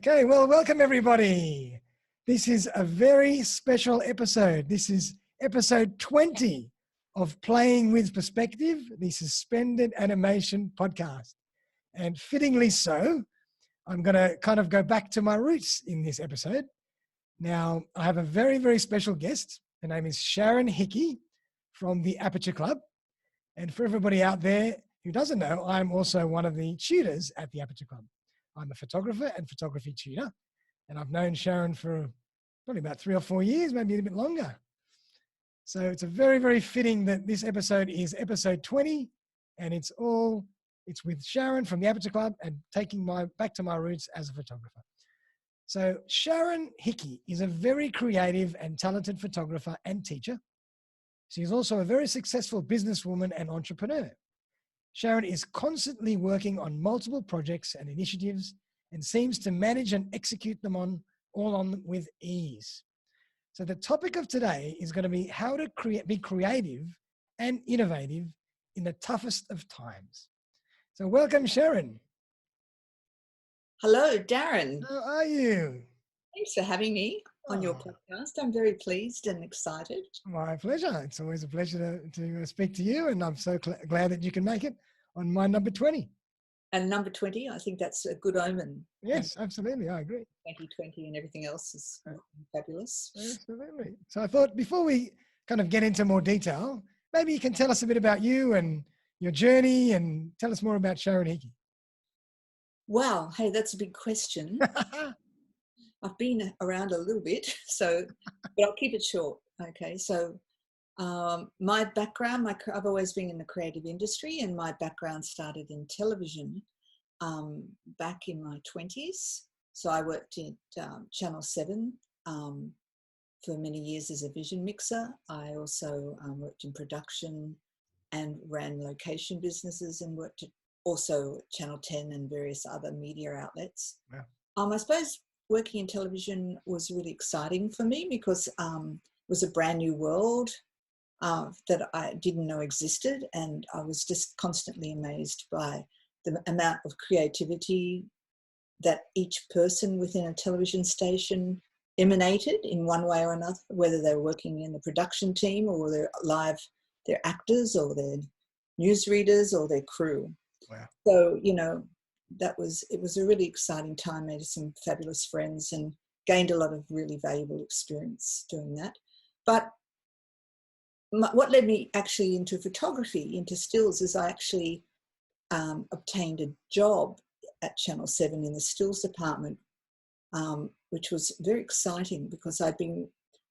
Okay, well, welcome everybody. This is a very special episode. This is episode 20 of Playing with Perspective, the Suspended Animation Podcast. And fittingly so, I'm going to kind of go back to my roots in this episode. Now, I have a very, very special guest. Her name is Sharon Hickey from the Aperture Club. And for everybody out there who doesn't know, I'm also one of the tutors at the Aperture Club. I'm a photographer and photography tutor, and I've known Sharon for probably about 3 or 4 years, maybe a bit longer. So it's a very, very fitting that this episode is episode 20, and it's with Sharon from the Aperture Club and taking back to my roots as a photographer. So Sharon Hickey is a very creative and talented photographer and teacher. She is also a very successful businesswoman and entrepreneur. Sharon is constantly working on multiple projects and initiatives and seems to manage and execute them all with ease. So the topic of today is going to be how to be creative and innovative in the toughest of times. So welcome, Sharon. Hello, Darren. How are you? Thanks for having me on your podcast. I'm very pleased and excited. My pleasure. It's always a pleasure to speak to you, and I'm so glad that you can make it on my number 20. And number 20, I think that's a good omen. Yes, absolutely. I agree. 2020 and everything else is fabulous. Absolutely. So I thought before we kind of get into more detail, maybe you can tell us a bit about you and your journey and tell us more about Sharon Hickey. Wow. Hey, that's a big question. I've been around a little bit, but I'll keep it short. Okay. So my background, I've always been in the creative industry, and my background started in television back in my 20s. So I worked at Channel 7 for many years as a vision mixer. I also worked in production and ran location businesses, and worked also at Channel 10 and various other media outlets. Wow. I suppose working in television was really exciting for me because it was a brand new world that I didn't know existed, and I was just constantly amazed by the amount of creativity that each person within a television station emanated in one way or another, whether they're working in the production team or they're actors or they're newsreaders or their crew. Wow. So, it was a really exciting time, made some fabulous friends and gained a lot of really valuable experience doing that. But what led me actually into photography, into stills, is I actually obtained a job at Channel 7 in the stills department, which was very exciting because I'd been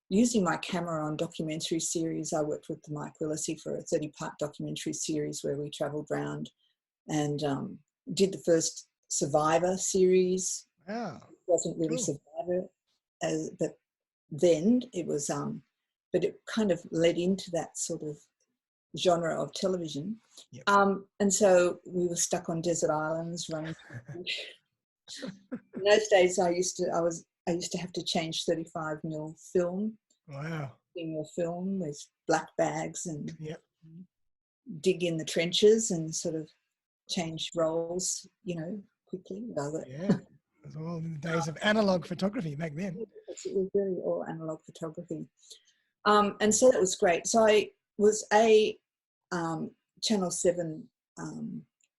using my camera on documentary series. I worked with Mike Willesee for a 30-part documentary series where we travelled around and did the first Survivor series. Wow. It wasn't really cool. Survivor, but then it was... but it kind of led into that sort of genre of television. Yep. And so we were stuck on desert islands running. In those days, I used to have to change 35mm film. Wow. Film with black bags and dig in the trenches and sort of change roles, quickly. Yeah. It was all in the days of analog photography back then. It was really all analog photography. And so that was great. So I was a Channel 7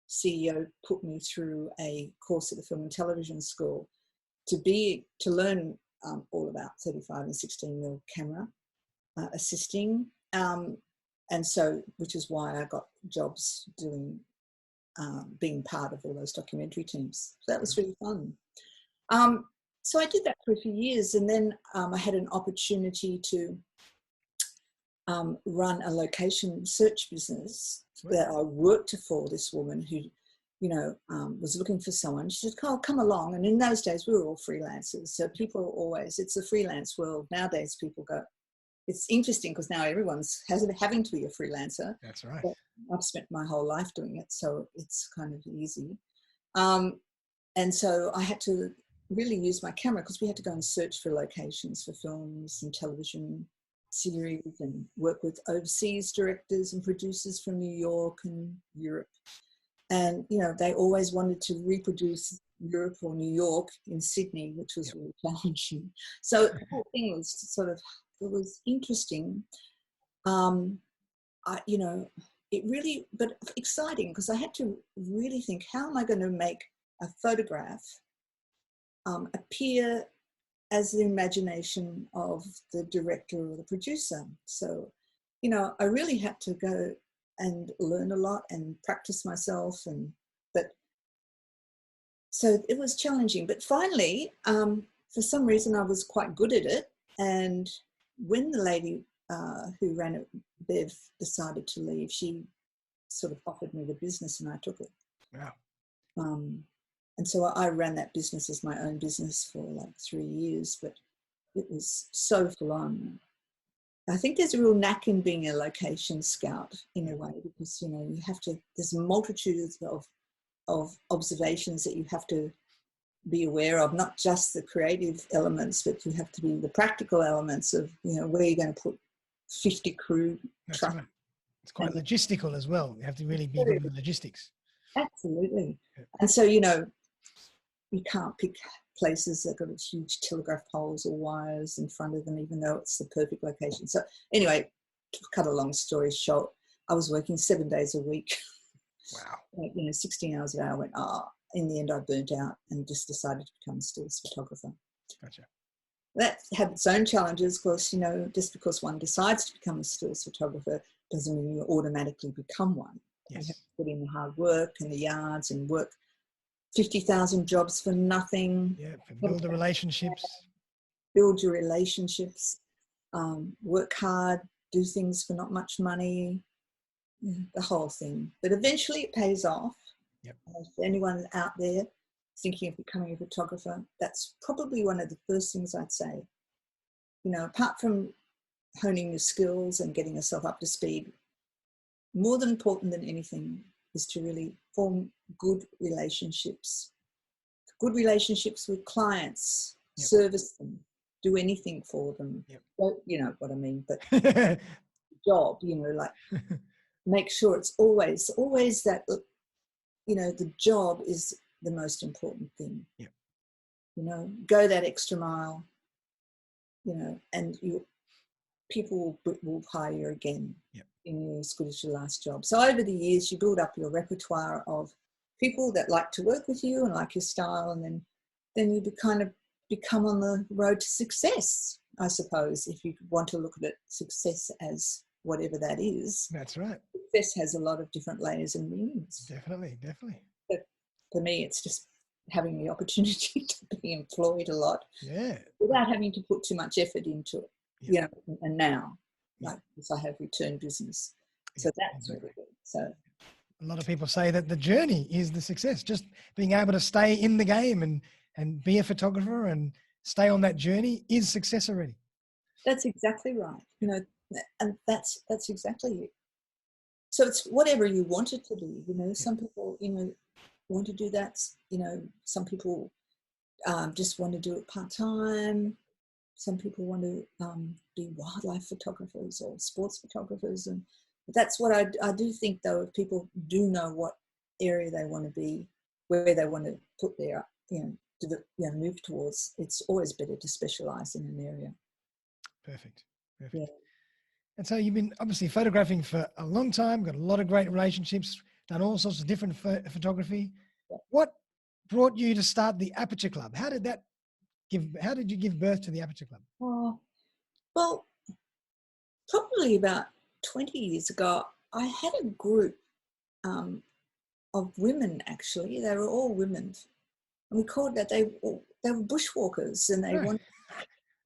CEO put me through a course at the Film and Television School to learn all about 35 and 16mm camera assisting. And so, which is why I got jobs being part of all those documentary teams. So that was really fun. So I did that for a few years, and then I had an opportunity to run a location search business that I worked for this woman who, was looking for someone. She said, "Oh, come along." And in those days, we were all freelancers. So it's a freelance world. Nowadays, people go, it's interesting because now everyone's having to be a freelancer. That's right. But I've spent my whole life doing it, so it's kind of easy. And so I had to really use my camera because we had to go and search for locations for films and television series and work with overseas directors and producers from New York and Europe. And, they always wanted to reproduce Europe or New York in Sydney, which was really challenging. So the whole thing was sort of, it was interesting. You know, it really, but exciting, because I had to really think, how am I going to make a photograph appear as the imagination of the director or the producer? So, you know, I really had to go and learn a lot and practice myself, but so it was challenging. But finally, for some reason, I was quite good at it. And when the lady who ran it, Bev, decided to leave, she sort of offered me the business, and I took it. Wow. And so I ran that business as my own business for like 3 years, but it was so full on. I think there's a real knack in being a location scout in a way, because, you know, you have to, there's a multitude of observations that you have to be aware of, not just the creative elements, but you have to be the practical elements of, you know, where you're going to put 50 crew. That's right. It's quite logistical as well. You have to really be good with the logistics. Absolutely. And so, you know, you can't pick places that got huge telegraph poles or wires in front of them, even though it's the perfect location. So anyway, to cut a long story short, I was working 7 days a week. Wow. Like, you know, 16 hours a day. I went, in the end, I burnt out and just decided to become a stills photographer. Gotcha. That had its own challenges, of course. You know, just because one decides to become a stills photographer doesn't mean you automatically become one. Yes. You have to put in the hard work and the yards and work 50,000 jobs for nothing. Yeah, build the relationships. Build your relationships, work hard, do things for not much money, the whole thing. But eventually it pays off. Yep. If anyone out there thinking of becoming a photographer, that's probably one of the first things I'd say. You know, apart from honing your skills and getting yourself up to speed, more than important than anything is to really form good relationships with clients, Yep. service them, do anything for them. Yep. Well, you know what I mean, but job, you know, like make sure it's always that, you know, the job is the most important thing. Yep. You know, go that extra mile, you know, and people will hire you again. Yep. In you as good as your last job. So over the years, you build up your repertoire of people that like to work with you and like your style, and then you kind of become on the road to success, I suppose, if you want to look at it, success as whatever that is. That's right. Success has a lot of different layers and meanings. Definitely. But for me, it's just having the opportunity to be employed a lot, without having to put too much effort into it. You know, and now, like, because I have return business, so that's really good. So a lot of people say that the journey is the success. Just being able to stay in the game and be a photographer and stay on that journey is success already. That's exactly right. You know, and that's exactly it. So it's whatever you want it to be. You know, some people, you know, want to do that. You know, some people just want to do it part-time. Some people want to be wildlife photographers or sports photographers, and that's what I do think, though, if people do know what area they want to be, where they want to put their, you know, move towards, it's always better to specialize in an area. Perfect. Yeah. And so you've been obviously photographing for a long time, got a lot of great relationships, done all sorts of different photography. Yeah. What brought you to start the Aperture Club? How did you give birth to the Aperture Club? Well, probably about 20 years ago, I had a group of women, actually. They were all women. And we called that, they were bushwalkers, and they wanted,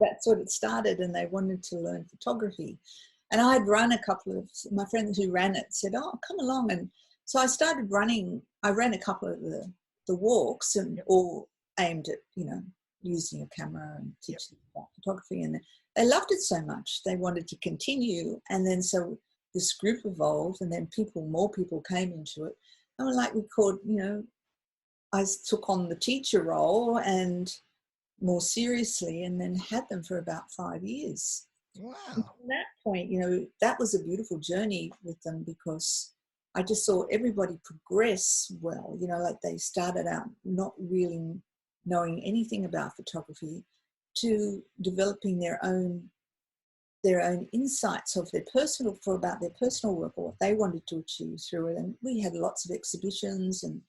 that's what it started, and they wanted to learn photography. And I'd run a couple of, my friends who ran it said, come along. And so I started running, I ran a couple of the walks, and all aimed at, you know, using a camera and teaching about photography. And they loved it so much, they wanted to continue. And then so this group evolved, and then more people came into it. And like we called, you know, I took on the teacher role and more seriously, and then had them for about 5 years. Wow. And from that point, you know, that was a beautiful journey with them, because I just saw everybody progress well, you know, like they started out not really knowing anything about photography to developing their own insights of about their personal work or what they wanted to achieve through it. And we had lots of exhibitions, and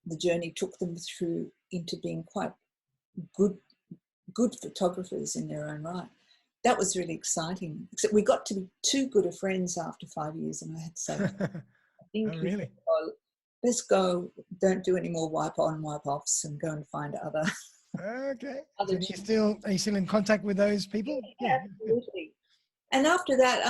the journey took them through into being quite good photographers in their own right. That was really exciting. Except we got to be too good of friends after 5 years, and I had to say, I think Oh, really? let's go, don't do any more wipe on, wipe offs, and go and find other. Okay. Other So are you still in contact with those people? Yeah, absolutely. And after that,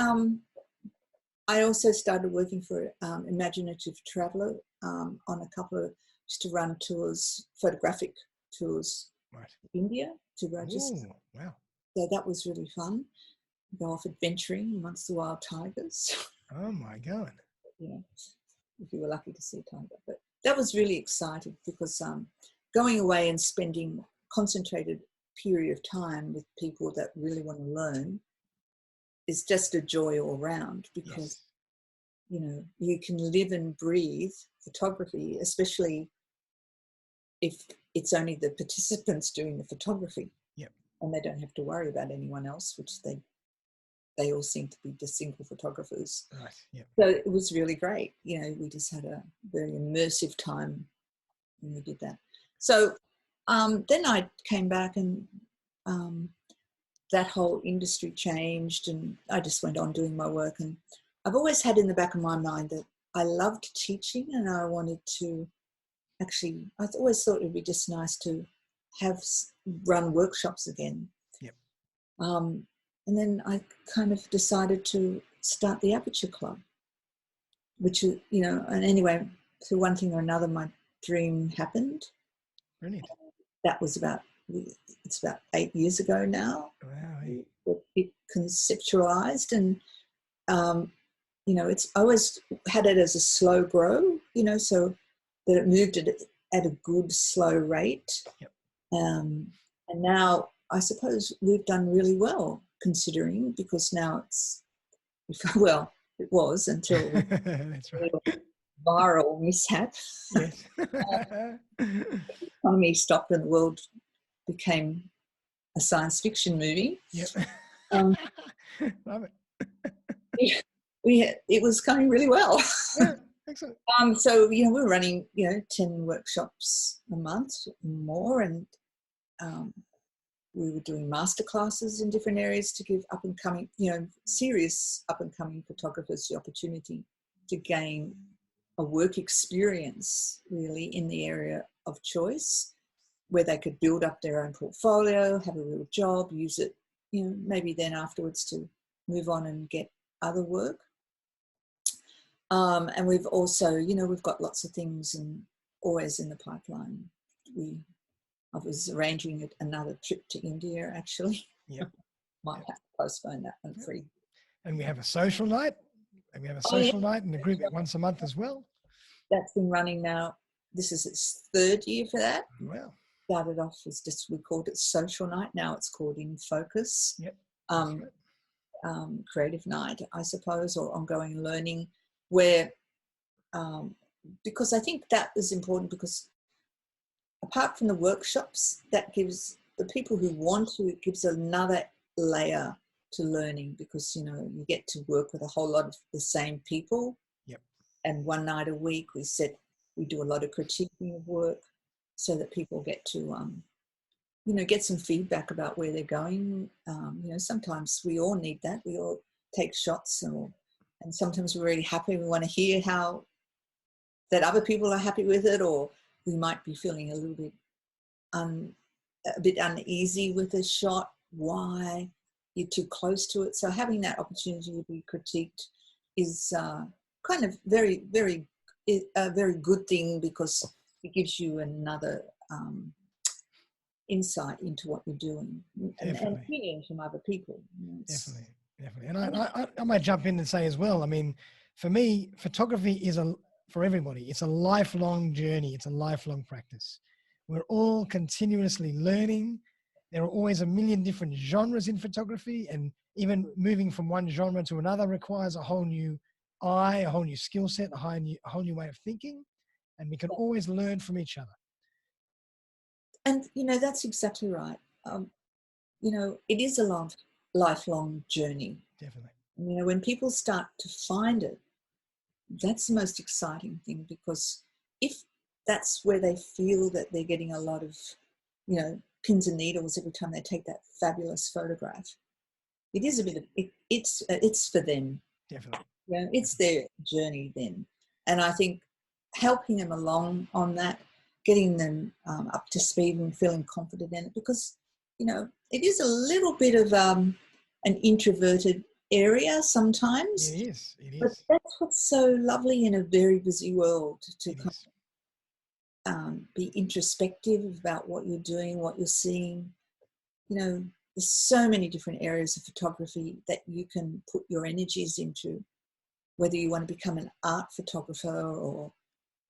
I also started working for Imaginative Traveller on a couple of, just to run tours, photographic tours, Right. in India to register. Ooh, wow. So that was really fun. Go off adventuring amongst the wild tigers. Oh my God. Yeah, if you were lucky to see a tiger. But that was really exciting because going away and spending concentrated period of time with people that really want to learn is just a joy all round, because you know, you can live and breathe photography, especially if it's only the participants doing the photography. Yep. And they don't have to worry about anyone else, which they all seem to be just single photographers. Right. Yep. So it was really great. You know, we just had a very immersive time when we did that. So then I came back, and that whole industry changed, and I just went on doing my work. And I've always had in the back of my mind that I loved teaching, and I wanted to actually, I always thought it'd be just nice to run workshops again. Yep. And then I kind of decided to start the Aperture Club, which is, you know, and anyway, through one thing or another, my dream happened. Brilliant. That was it's about 8 years ago now. Wow. It conceptualized, and you know, it's always had it as a slow grow, you know, so that it moved at a good slow rate. Yep. And now I suppose we've done really well, considering, because now well, it was until That's right. viral mishap. Yes. The economy stopped and the world became a science fiction movie. Yep. Love it. It was going really well. Yeah, excellent. So, you know, we're running, you know, 10 workshops a month more, and we were doing master classes in different areas to give up and coming, you know, serious up and coming photographers the opportunity to gain a work experience really in the area of choice, where they could build up their own portfolio, have a real job, use it, you know, maybe then afterwards to move on and get other work. And we've also, you know, we've got lots of things and always in the pipeline. I was arranging another trip to India, actually. Yep. Might have to postpone that one for you. And we have a social night. And we have a social night in the group once a month as well. That's been running now. This is its 3rd year for that. Wow. Started off as we called it social night. Now it's called In Focus. Yep. Creative night, I suppose, or ongoing learning, where because I think that is important, because apart from the workshops, that gives the people who want to, it gives another layer to learning, because, you know, you get to work with a whole lot of the same people. Yep. And one night a week we do a lot of critiquing of work, so that people get to you know, get some feedback about where they're going. You know, sometimes we all need that. We all take shots, and sometimes we're really happy. We want to hear how that other people are happy with it, or we might be feeling a little bit a bit uneasy with a shot. Why? You're too close to it. So having that opportunity to be critiqued is kind of a very good thing, because it gives you another insight into what you're doing, and hearing from other people. You know, Definitely. And I might jump in and say as well, I mean, for me, photography is for everybody, it's a lifelong journey. It's a lifelong practice. We're all continuously learning. There are always a million different genres in photography, and even moving from one genre to another requires a whole new eye, a whole new skill set, a whole new way of thinking, and we can always learn from each other. And, that's exactly right. It is a lifelong journey. Definitely. When people start to find it, that's the most exciting thing, because if that's where they feel that they're getting a lot of, pins and needles every time they take that fabulous photograph, it is a bit of, it's for them. Definitely. It's their journey then. And I think helping them along on that, getting them up to speed and feeling confident in it, because, it is a little bit of an introverted area sometimes. It is. But that's what's so lovely in a very busy world, to be introspective about what you're doing, what you're seeing. There's so many different areas of photography that you can put your energies into, whether you want to become an art photographer or,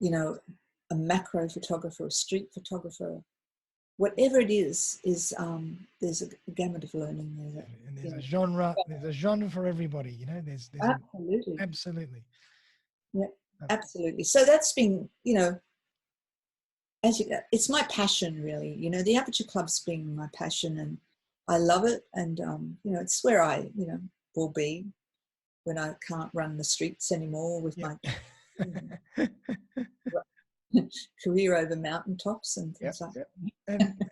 a macro photographer, a street photographer. Whatever it is, there's a gamut of learning there. And there's a genre for everybody, there's absolutely. Absolutely. Yeah, absolutely. So that's been, it's my passion, really. The Aperture Club's been my passion, and I love it. And, it's where I, will be when I can't run the streets anymore with my career over mountaintops and things like that.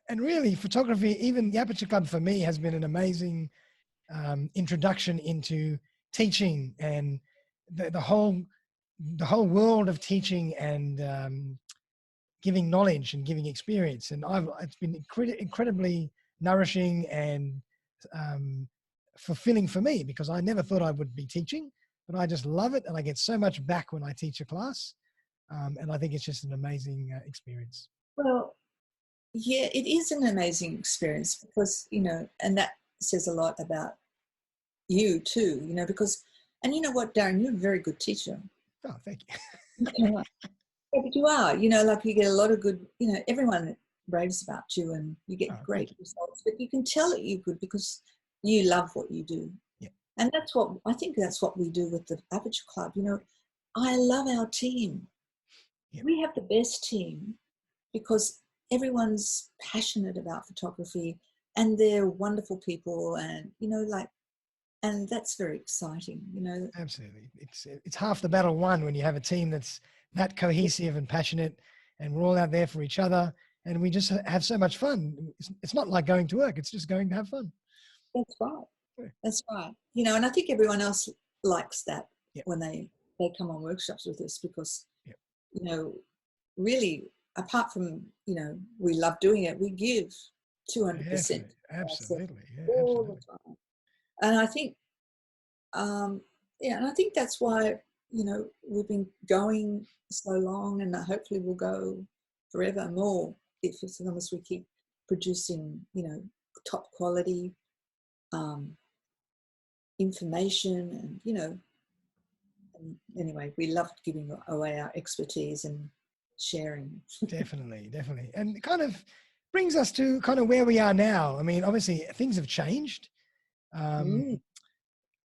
And really, photography, even the Aperture Club for me, has been an amazing introduction into teaching and the whole world of teaching and giving knowledge and giving experience. And it's been incredibly nourishing and fulfilling for me, because I never thought I would be teaching, but I just love it. And I get so much back when I teach a class. And I think it's just an amazing experience. Well, yeah, it is an amazing experience, because, and that says a lot about you too, because, and you know what, Darren, you're a very good teacher. Oh, thank you. Yeah, but you are, like you get a lot of good, everyone raves about you and you get great results, but you can tell that you're good because you love what you do. Yeah. And I think that's what we do with the Aperture Club. I love our team. Yep. We have the best team because everyone's passionate about photography and they're wonderful people, and, and that's very exciting, Absolutely. It's half the battle won when you have a team that's that cohesive and passionate, and we're all out there for each other, and we just have so much fun. It's not like going to work. It's just going to have fun. That's right. Yeah. That's right. And I think everyone else likes that when they come on workshops with us, because, really, apart from, we love doing it, we give 200%. Absolutely. All the time. And I think, and I think that's why, we've been going so long, and hopefully we'll go forever more as long as we keep producing, top quality information, and, and anyway, we love giving away our expertise and sharing. Definitely. And it kind of brings us to kind of where we are now. I mean, obviously things have changed.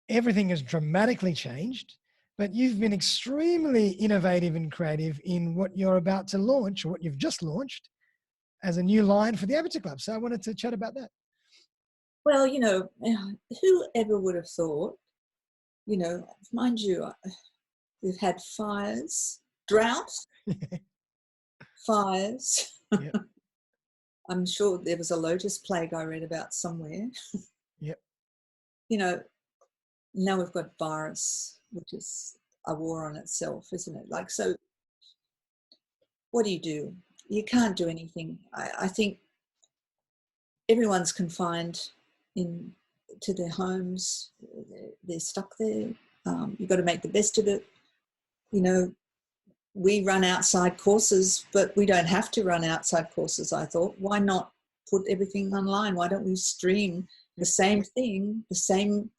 Everything has dramatically changed, but you've been extremely innovative and creative in what you're about to launch, or what you've just launched as a new line for the Aperture Club. So I wanted to chat about that. Well, whoever would have thought, mind you, we've had fires, droughts, fires. Yep. I'm sure there was a lotus plague I read about somewhere. Yep. Now we've got virus, which is a war on itself, isn't it? Like, so what do? You can't do anything. I think everyone's confined to their homes. They're stuck there. You've got to make the best of it. We run outside courses, but we don't have to run outside courses, I thought. Why not put everything online? Why don't we stream the same thing, the same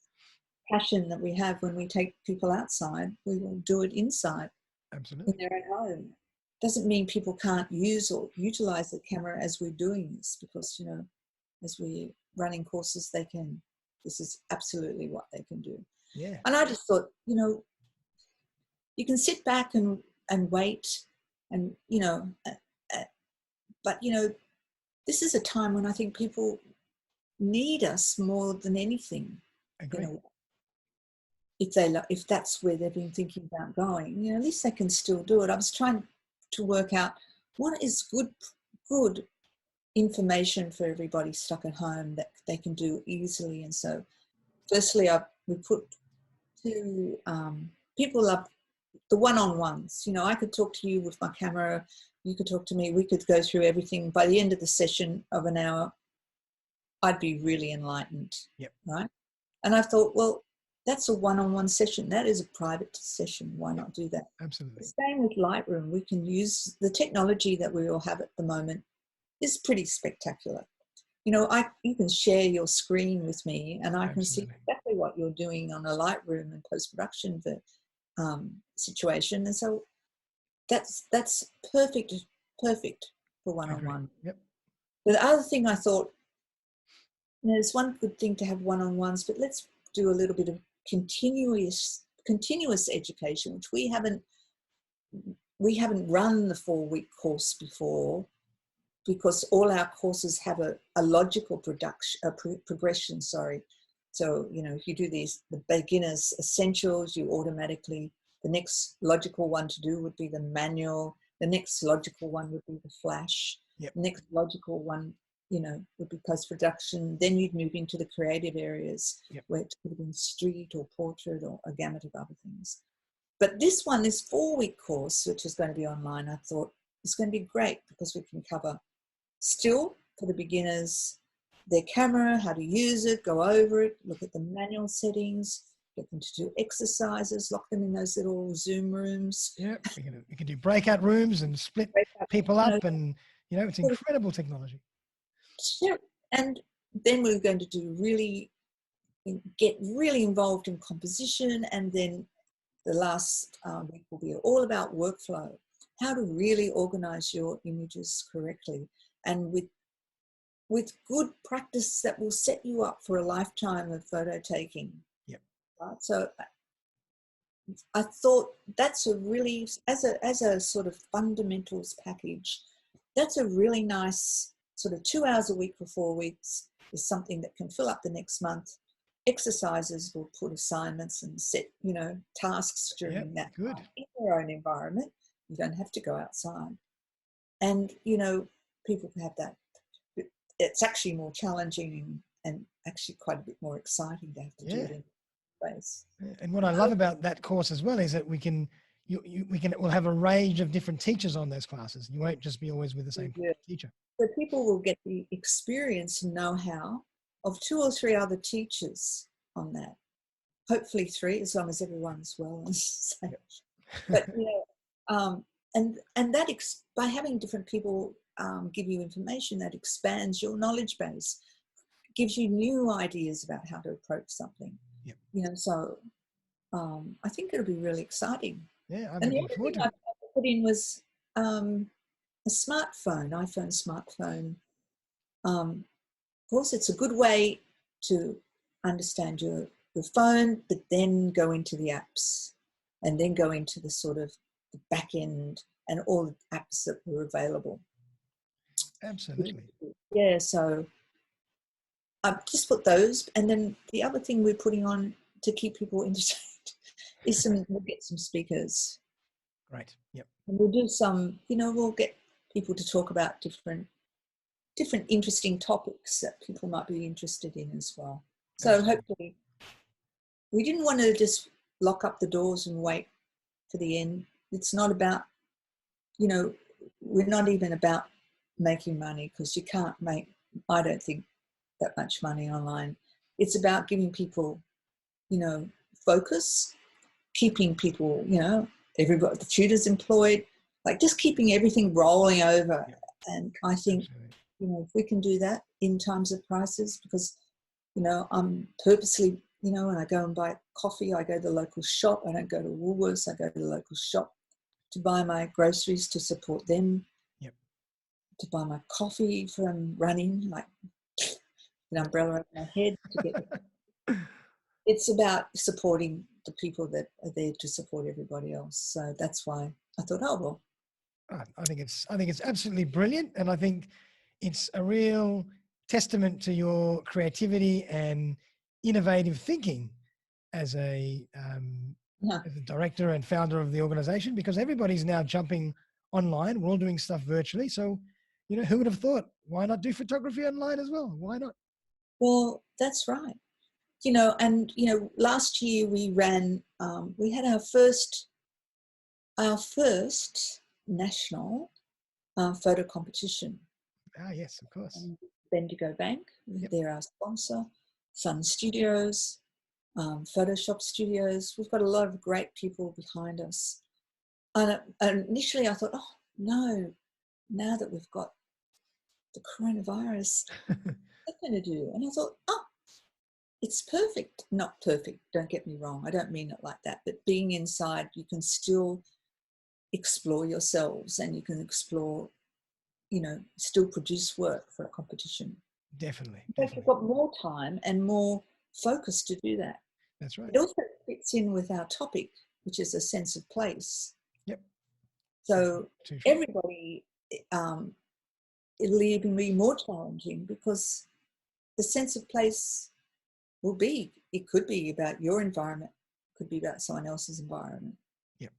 passion that we have when we take people outside? We will do it inside. Absolutely. In their own home. Doesn't mean people can't use or utilize the camera as we're doing this, because, as we're running courses, this is absolutely what they can do. Yeah. And I just thought, you can sit back and wait, and but this is a time when I think people need us more than anything. Agree. If that's where they've been thinking about going, at least they can still do it. I was trying to work out what is good information for everybody stuck at home that they can do easily. And so firstly, we put two people love the one-on-ones. I could talk to you with my camera, you could talk to me, we could go through everything. By the end of the session of an hour, I'd be really enlightened. Yep. Right. And I thought, well, that's a one-on-one session. That is a private session. Why not do that? Absolutely. The same with Lightroom. We can use the technology that we all have at the moment is pretty spectacular. You can share your screen with me, and I can see exactly what you're doing on a Lightroom and post-production situation. And so that's perfect for one-on-one. Yep. But the other thing I thought, it's one good thing to have one-on-ones, but let's do a little bit of continuous education, which we haven't run the 4-week course before, because all our courses have a logical progression. Sorry. So, if you do the beginner's essentials, you automatically, the next logical one to do would be the manual. The next logical one would be the flash. Yep. The next logical one, would be post-production. Then you'd move into the creative areas, yep, where it could have been street or portrait or a gamut of other things. But this 4-week course, which is going to be online, I thought is going to be great because we can cover still for the beginners, their camera, how to use it, go over it, look at the manual settings, get them to do exercises, lock them in those little Zoom rooms. Yeah, we can do breakout rooms and split people up, and it's incredible technology. And then we're going to get really involved in composition, and then the last week will be all about workflow, how to really organize your images correctly, and with good practice that will set you up for a lifetime of photo taking. Yep. Right? So I thought that's a really, as a sort of fundamentals package, that's a really nice sort of 2 hours a week for 4 weeks is something that can fill up the next month. Exercises will put assignments and set, tasks during that time in their own environment. You don't have to go outside. And, people can have that. It's actually more challenging and actually quite a bit more exciting to have to do it in space. And what I love about that course as well is that we'll have a range of different teachers on those classes. You won't just be always with the same teacher. So people will get the experience and know-how of 2 or 3 other teachers on that. Hopefully 3, as long as everyone's well and safe. But and that by having different people give you information, that expands your knowledge base, gives you new ideas about how to approach something. Yep. So I think it'll be really exciting. Yeah, I'm and the looking other forward thing to I put in was a iPhone smartphone. Of course, it's a good way to understand your phone, but then go into the apps, and then go into the sort of the back end and all the apps that were available. Absolutely. Yeah, so I've just put those, and then the other thing we're putting on to keep people interested is we'll get some speakers. Great. Yep. And we'll do some, we'll get people to talk about different interesting topics that people might be interested in as well. So Absolutely. hopefully, we didn't want to just lock up the doors and wait for the end. It's not about, we're not even about making money, because you can't make, I don't think, that much money online. It's about giving people, focus, keeping people, everybody, the tutors employed, like just keeping everything rolling over. Yeah. And I think, if we can do that in times of crisis, because, I'm purposely, when I go and buy coffee, I go to the local shop. I don't go to Woolworths. I go to the local shop to buy my groceries, to support them. Yep. To buy my coffee from running, like an umbrella over my head to get. It's about supporting the people that are there to support everybody else. So that's why I thought, oh well. I think it's absolutely brilliant, and I think it's a real testament to your creativity and innovative thinking as Yeah. as a director and founder of the organization, because everybody's now jumping online. We're all doing stuff virtually. So, who would have thought? Why not do photography online as well? Why not? Well, that's right. And last year we ran. We had our first national photo competition. Ah, yes, of course. Bendigo Bank, Yep. they're our sponsor. Sun Studios, Photoshop Studios. We've got a lot of great people behind us. And initially I thought, oh no, now that we've got the coronavirus, what's going to do? And I thought, oh, it's perfect. Not perfect, don't get me wrong. I don't mean it like that. But being inside, you can still explore yourselves and you can explore, still produce work for a competition. Definitely. In fact, you've got more time and more focus to do that. That's right. It also fits in with our topic, which is a sense of place. Yep. So everybody, it'll even be more challenging because the sense of place it could be about your environment, it could be about someone else's environment. Yep.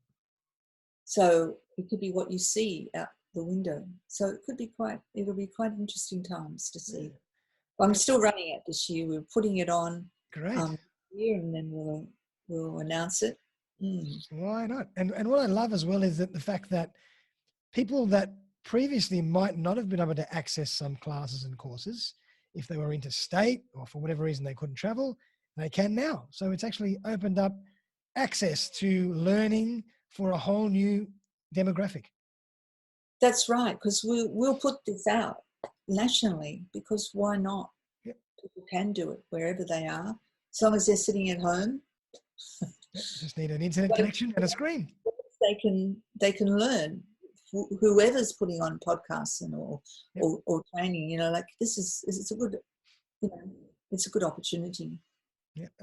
So it could be what you see out the window. So it'll be quite interesting times to see. Yeah. I'm still running it this year. We're putting it on here, and then we'll announce it. Why not? And what I love as well is that the fact that people that previously might not have been able to access some classes and courses, if they were interstate or for whatever reason they couldn't travel, they can now. So it's actually opened up access to learning for a whole new demographic. That's right, because we'll put this out nationally, because why not? Yep. People can do it wherever they are, as long as they're sitting at home. Yep. Just need an internet connection and a screen. They can learn. Whoever's putting on podcasts or training, it's a good, it's a good opportunity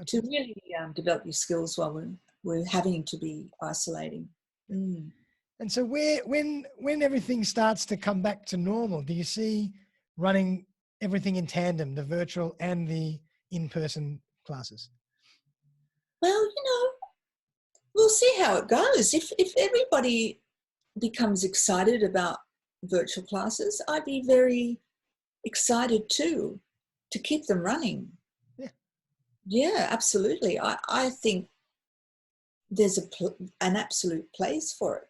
to really develop your skills while we're having to be isolating. And so when everything starts to come back to normal, do you see running everything in tandem, the virtual and the in-person classes? Well, we'll see how it goes. If everybody becomes excited about virtual classes, I'd be very excited too to keep them running. Yeah, absolutely. I think there's an absolute place for it.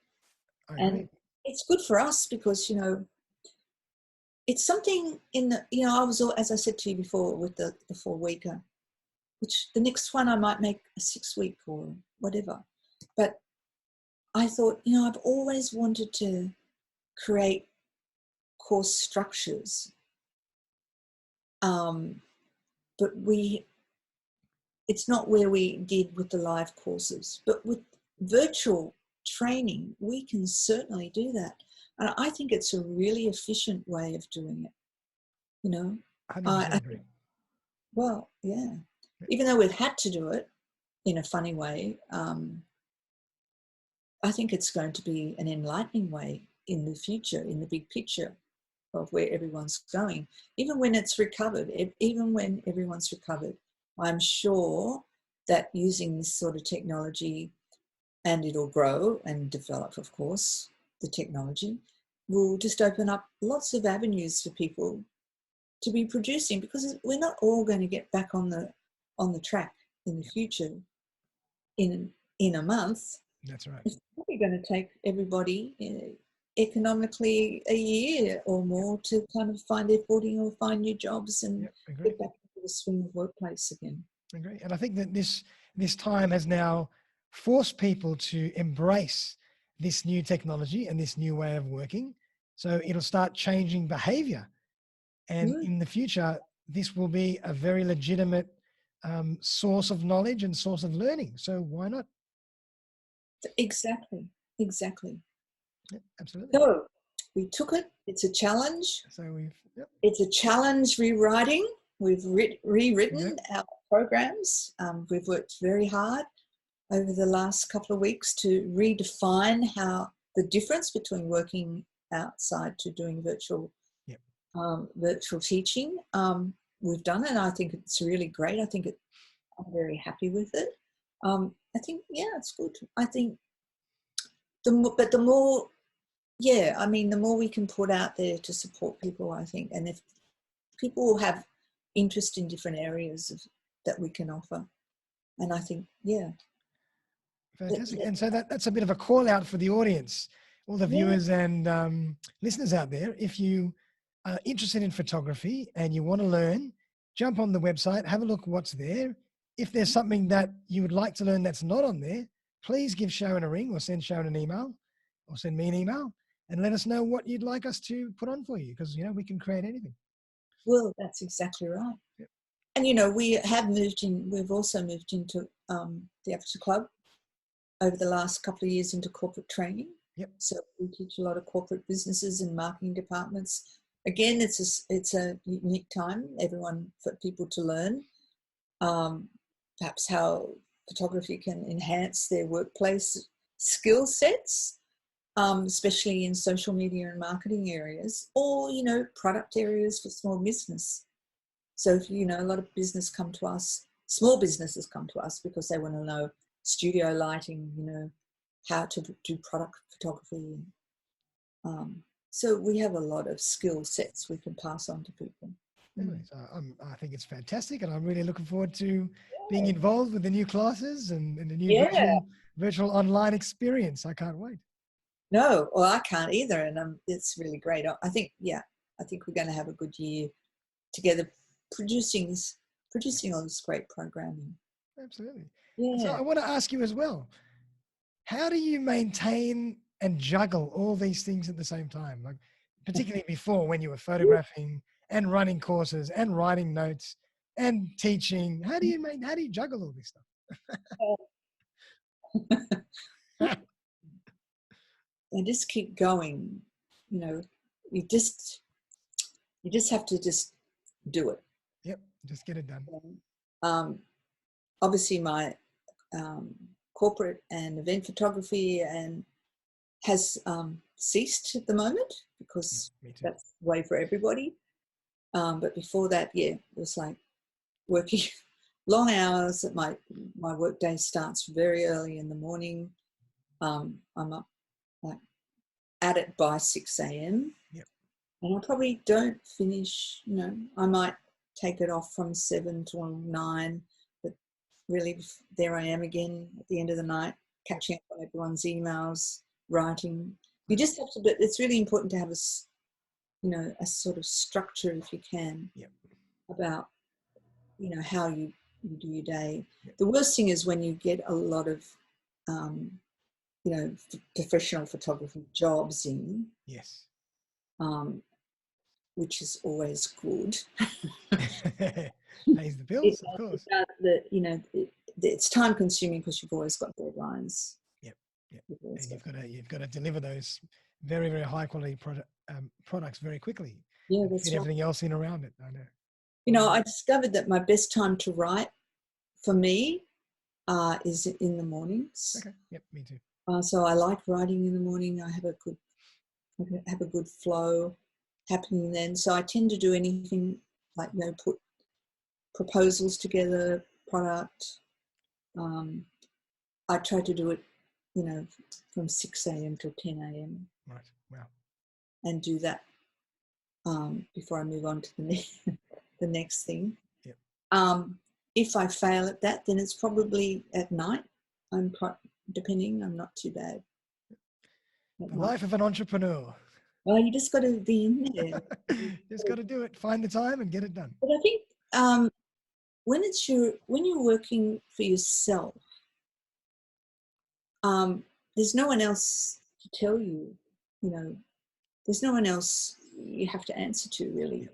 And it's good for us because, it's something I was, as I said to you before, with the 4-weeker, which the next one I might make a 6-week or whatever. But I thought, I've always wanted to create course structures. But it's not where we did with the live courses, but with virtual training, we can certainly do that. And I think it's a really efficient way of doing it. I agree. Well, yeah. Even though we've had to do it in a funny way, I think it's going to be an enlightening way in the future, in the big picture of where everyone's going. Even when it's recovered, even when everyone's recovered, I'm sure that using this sort of technology, and it'll grow and develop, of course, the technology will just open up lots of avenues for people to be producing, because we're not all going to get back on the track in the future in a month. That's right. It's probably going to take everybody economically a year or more to kind of find their footing or find new jobs and get back into the swing of workplace again. I agree. And I think that this time has now forced people to embrace this new technology and this new way of working. So it'll start changing behavior. And in the future, this will be a very legitimate source of knowledge and source of learning. So why not? Exactly. Yeah, absolutely. So we took it. It's a challenge. So it's a challenge rewriting. We've rewritten our programs. We've worked very hard. over the last couple of weeks to redefine how the difference between working outside to doing virtual Yep. Virtual teaching. We've done it. I think it's really great. I'm very happy with it. I think, yeah, it's good. I think the more, yeah, I mean, the more we can put out there to support people, I think, and if people will have interest in different areas that we can offer, and I think, yeah. Fantastic. And so that's a bit of a call out for the audience, all the viewers and listeners out there. If you are interested in photography and you want to learn, jump on the website, have a look what's there. If there's something that you would like to learn that's not on there, please give Sharon a ring or send Sharon an email or send me an email and let us know what you'd like us to put on for you, because, you know, we can create anything. Well, that's exactly right. Yep. And, you know, we've also moved into the Aperture Club over the last couple of years into corporate training. Yep. So we teach a lot of corporate businesses and marketing departments. Again, it's a unique time, for people to learn perhaps how photography can enhance their workplace skill sets, especially in social media and marketing areas, or, you know, product areas for small business. So if, you know, a lot of small businesses come to us because they want to know studio lighting, you know, how to do product photography. So we have a lot of skill sets we can pass on to people. Anyways, I think it's fantastic, and I'm really looking forward to being involved with the new classes and the new virtual online experience. I can't wait. No, well, I can't either, and it's really great. I think we're going to have a good year together, producing all this great programming. Absolutely. Yeah. So I want to ask you as well, how do you maintain and juggle all these things at the same time? Like, particularly before, when you were photographing and running courses and writing notes and teaching, how do you juggle all this stuff? And just keep going. You know, you just have to just do it. Yep, just get it done. Obviously, my corporate and event photography has ceased at the moment because that's the way for everybody. But before that, it was like working long hours. My work day starts very early in the morning. I'm up like at it by 6 a.m. Yep. And I probably don't finish, you know, I might take it off from 7 to 9, but really there I am again at the end of the night, catching up on everyone's emails, writing. You just have to, but it's really important to have a sort of structure, if you can, about, you know, how you do your day. The worst thing is when you get a lot of, you know, professional photography jobs in. Yes. Which is always good. Pays the bills, of course. You know, it's time consuming because you've always got deadlines. Yep. And you've got to deliver those very, very high quality products very quickly. Yeah, that's fit right. Everything else in around it. I know. You know, I discovered that my best time to write for me is in the mornings. Okay. Yep. Me too. So I like writing in the morning. I have a good flow happening then. So I tend to do anything like, you know, put proposals together, product. I try to do it, you know, from 6 a.m. till 10 a.m. Right. Wow. And do that before I move on to the next thing. Yep. If I fail at that, then it's probably at night. I'm not too bad. The life of an entrepreneur. Well, you just got to be in there. Just got to do it. Find the time and get it done. But I think when you're working for yourself, there's no one else to tell you. You know, there's no one else you have to answer to, really,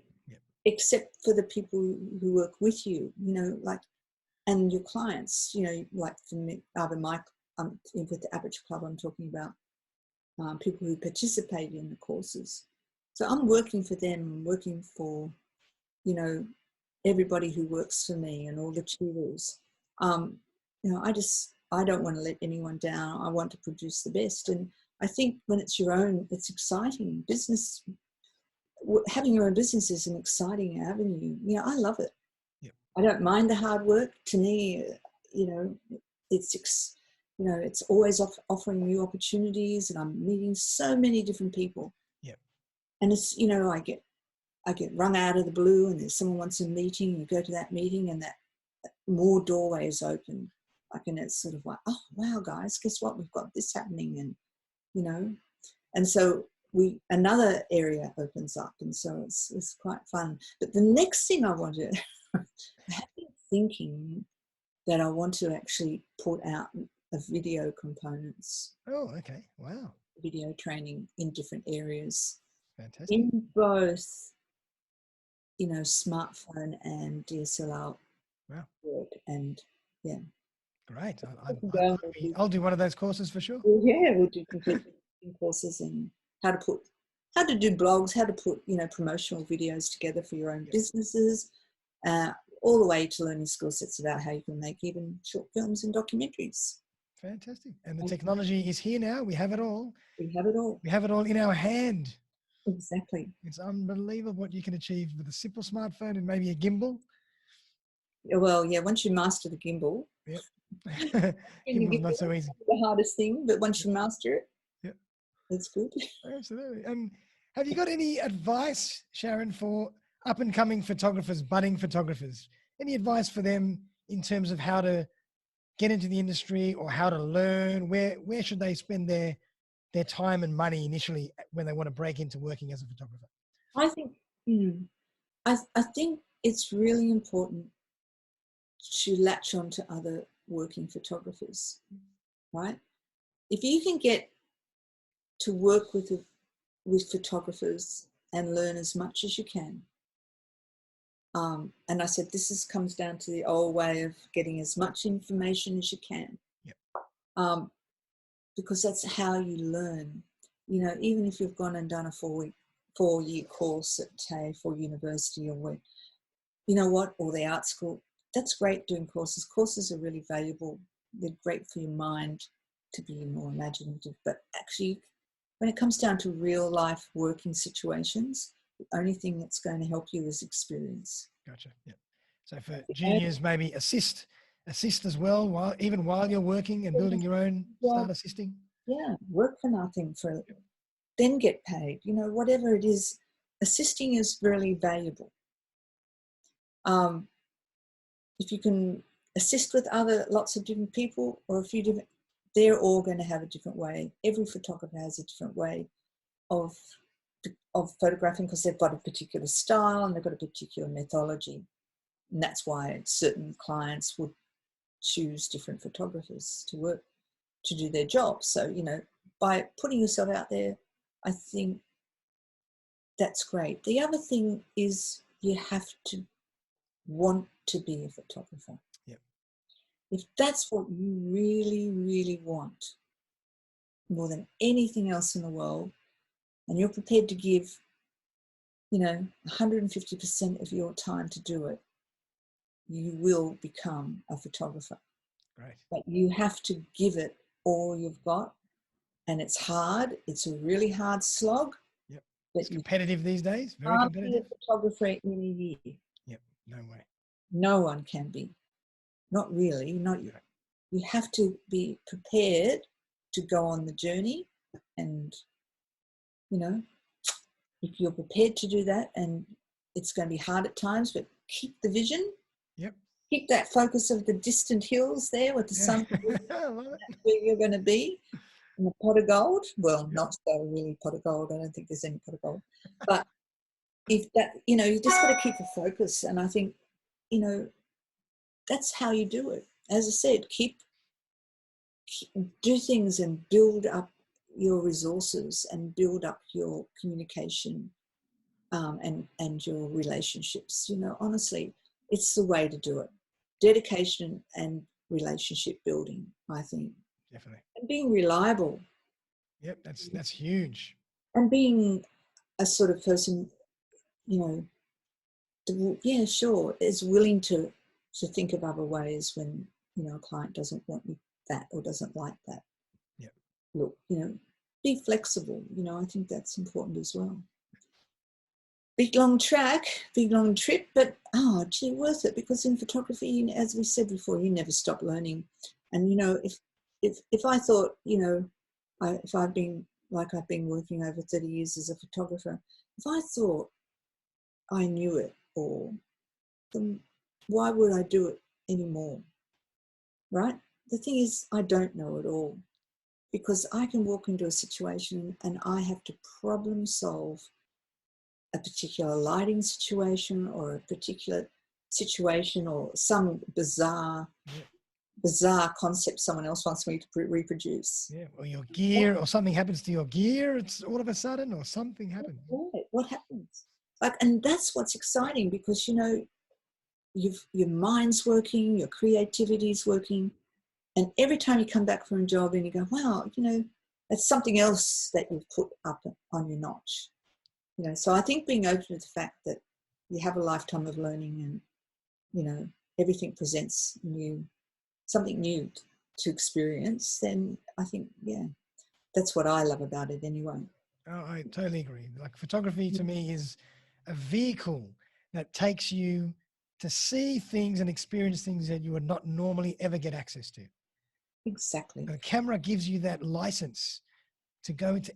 except for the people who work with you. You know, like, and your clients. You know, like for me, with the Aperture Club, I'm talking about people who participate in the courses. So I'm working for them. I'm working for, you know, everybody who works for me and all the tutors. You know, I don't want to let anyone down. I want to produce the best. And I think when it's your own, it's exciting. Having your own business is an exciting avenue. You know, I love it. Yep. I don't mind the hard work. To me, you know, it's always offering new opportunities, and I'm meeting so many different people. Yep. And it's, you know, I get rung out of the blue, and there's someone wants a meeting. You go to that meeting, and that more doorways open. Like, and it's sort of like, oh wow, guys, guess what? We've got this happening, and you know, and so another area opens up, and so it's quite fun. But the next thing I want to, I have been thinking that I want to actually put out a video components, Oh, okay. Wow. video training in different areas, Fantastic. in both, you know, smartphone and DSLR Wow. work, and yeah. Great. We'll I'll do one of those courses for sure. we'll do complete courses in how to do blogs, how to put, you know, promotional videos together for your own businesses, all the way to learning skill sets about how you can make even short films and documentaries. Fantastic. And the technology is here now. We have it all. We have it all. We have it all in our hand. Exactly. It's unbelievable what you can achieve with a simple smartphone and maybe a gimbal. Well, yeah, once you master the gimbal, Yep. Gimbal's not so easy. The hardest thing, but once you master it, yep, it's good. Absolutely. And have you got any advice, Sharon, for up and coming photographers, budding photographers? Any advice for them in terms of how to get into the industry or how to learn? Where should they spend their time and money initially when they want to break into working as a photographer? I think I think it's really important to latch on to other working photographers, right? If you can get to work with photographers and learn as much as you can. And I said, comes down to the old way of getting as much information as you can. Yep. Because that's how you learn. You know, even if you've gone and done a 4-year course at TAFE or university or where, you know what, or the art school, that's great doing courses. Courses are really valuable. They're great for your mind to be more imaginative. But actually, when it comes down to real life working situations, the only thing that's going to help you is experience. Gotcha. Yeah. So for juniors, maybe assist as well while you're working and building your own, start assisting. Yeah, work for nothing then get paid. You know, whatever it is, assisting is really valuable. If you can assist with lots of different people or a few different, they're all going to have a different way. Every photographer has a different way of photographing because they've got a particular style and they've got a particular methodology. And that's why certain clients would choose different photographers to do their job. So, you know, by putting yourself out there, I think that's great. The other thing is you have to want to be a photographer. Yep. If that's what you really, really want, more than anything else in the world, and you're prepared to give, you know, 150% of your time to do it, you will become a photographer. Right. But you have to give it all you've got. And it's hard. It's a really hard slog. Yep. But it's competitive these days. Very competitive. Be a photographer in a year. Yep. No way. No one can be. Not really. Not yet. You have to be prepared to go on the journey. And, you know, if you're prepared to do that, and it's going to be hard at times, but keep the vision. Yep. Keep that focus of the distant hills there with the sun. I love it. That's where you're going to be. In a pot of gold. Well, not so really pot of gold. I don't think there's any pot of gold. But if that, you know, you just got to keep the focus. And I think, you know, that's how you do it. As I said, do things and build up your resources and build up your communication and your relationships. You know, honestly, it's the way to do it. Dedication and relationship building, I think. Definitely. And being reliable. Yep, that's huge. And being a sort of person, you know, is willing to think of other ways when, you know, a client doesn't want you that or doesn't like that Yeah. look. Be flexible. I think that's important as well. Big long track, big long trip, but gee, worth it, because in photography, as we said before, you never stop learning. And if I thought, if I've been working over 30 years as a photographer, if I thought I knew it all, then why would I do it anymore? Right? The thing is, I don't know it all, because I can walk into a situation and I have to problem solve a particular lighting situation or a particular situation or some bizarre concept someone else wants me to reproduce. Yeah, or your gear, or something happens to your gear. It's all of a sudden, or something happens. What happens? And that's what's exciting, because your mind's working, your creativity's working, and every time you come back from a job and you go, wow, that's something else that you've put up on your notch. So I think being open to the fact that you have a lifetime of learning, and everything presents something new to experience, then I think, that's what I love about it anyway. Oh, I totally agree. Like, photography to me is a vehicle that takes you to see things and experience things that you would not normally ever get access to. Exactly. The camera gives you that license to go into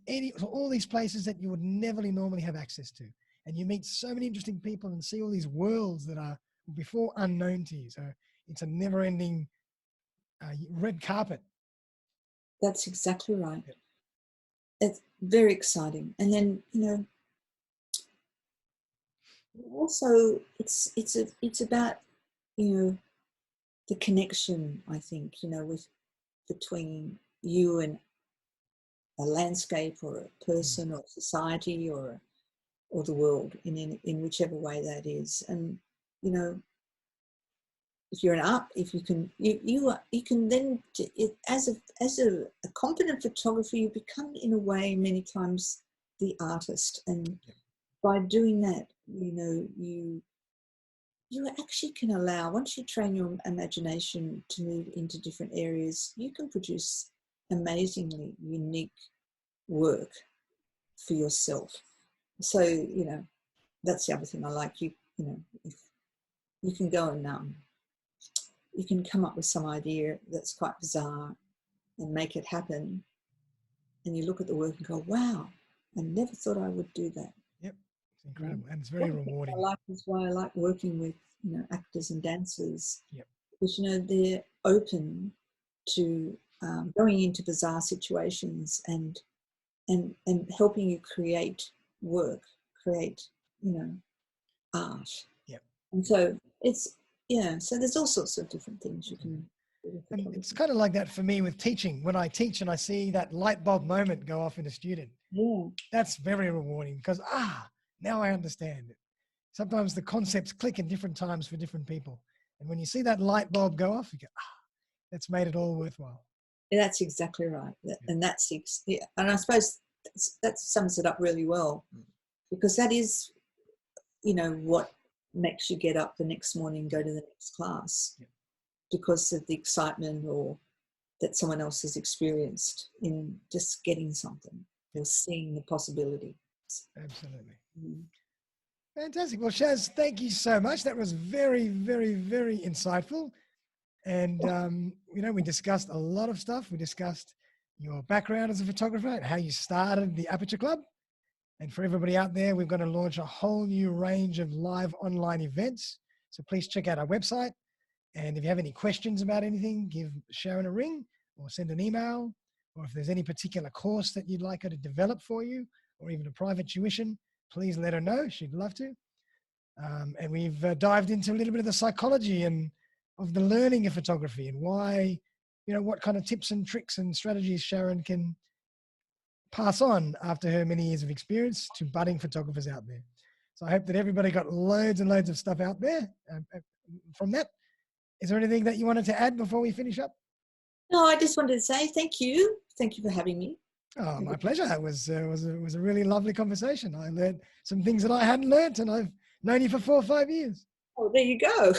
all these places that you would never normally have access to. And you meet so many interesting people and see all these worlds that are before unknown to you. So it's a never ending red carpet. That's exactly right. Yeah. It's very exciting. And then, also it's about, the connection, I think, between you and a landscape or a person or society or the world in whichever way that is. And if you're if you can then, as a competent photographer, you become, in a way, many times the artist. And by doing that, you actually can allow, once you train your imagination to move into different areas, you can produce amazingly unique work for yourself. So, that's the other thing I like. If you can go and you can come up with some idea that's quite bizarre and make it happen, and you look at the work and go, wow, I never thought I would do that. Yep, it's incredible. And it's very rewarding. I like, is why I like working with actors and dancers. Yep. Because they're open to going into bizarre situations and helping you create work, create art. Yep. And so so there's all sorts of different things you can do. And it's kind of like that for me with teaching. When I teach and I see that light bulb moment go off in a student, that's very rewarding, because now I understand it. Sometimes the concepts click in different times for different people. And when you see that light bulb go off, you go, that's made it all worthwhile. Yeah, that's exactly right. And and I suppose that sums it up really well, because that is, what makes you get up the next morning and go to the next class, because of the excitement or that someone else has experienced in just getting something or seeing the possibility. Absolutely. Fantastic. Well, Shaz, thank you so much. That was very, very, very insightful. And, we discussed a lot of stuff. We discussed your background as a photographer and how you started the Aperture Club. And for everybody out there, we're going to launch a whole new range of live online events. So please check out our website. And if you have any questions about anything, give Sharon a ring or send an email. Or if there's any particular course that you'd like her to develop for you, or even a private tuition, please let her know. She'd love to. And we've dived into a little bit of the psychology and of the learning of photography, and why, what kind of tips and tricks and strategies Sharon can pass on after her many years of experience to budding photographers out there. So I hope that everybody got loads and loads of stuff out there from that. Is there anything that you wanted to add before we finish up? No, I just wanted to say thank you. Thank you for having me. Oh, my pleasure. It was a really lovely conversation. I learned some things that I hadn't learned, and I've known you for 4 or 5 years. Oh, there you go.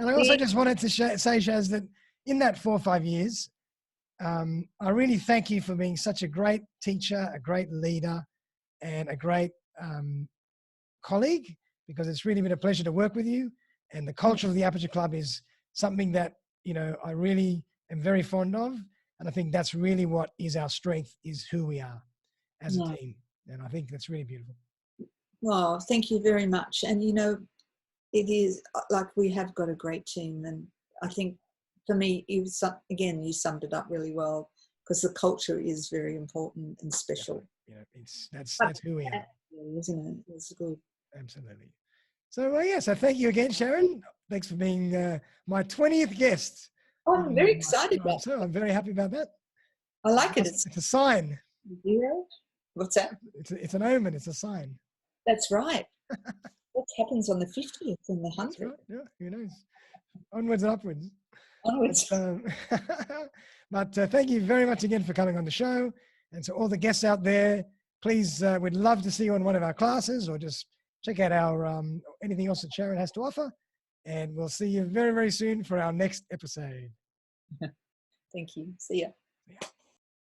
And I also just wanted to say, Shaz, that in that 4 or 5 years, I really thank you for being such a great teacher, a great leader, and a great colleague, because it's really been a pleasure to work with you. And the culture of the Aperture Club is something that, I really am very fond of. And I think that's really what is our strength, is who we are as a No. team. And I think that's really beautiful. Well, thank you very much. And, it is like we have got a great team. And I think for me, again, you summed it up really well, because the culture is very important and special. That's who we are. Isn't it? It's good. Absolutely. So, so thank you again, Sharon. Thanks for being my 20th guest. Oh, I'm very excited about it. I'm very happy about that. I like it. It's a sign. What's that? It's an omen. It's a sign. That's right. What happens on the 50th and the 100th? That's right. Yeah, who knows? Onwards and upwards. Onwards. But thank you very much again for coming on the show. And so all the guests out there, please, we'd love to see you on one of our classes, or just check out our anything else that Sharon has to offer. And we'll see you very, very soon for our next episode. Thank you. See ya.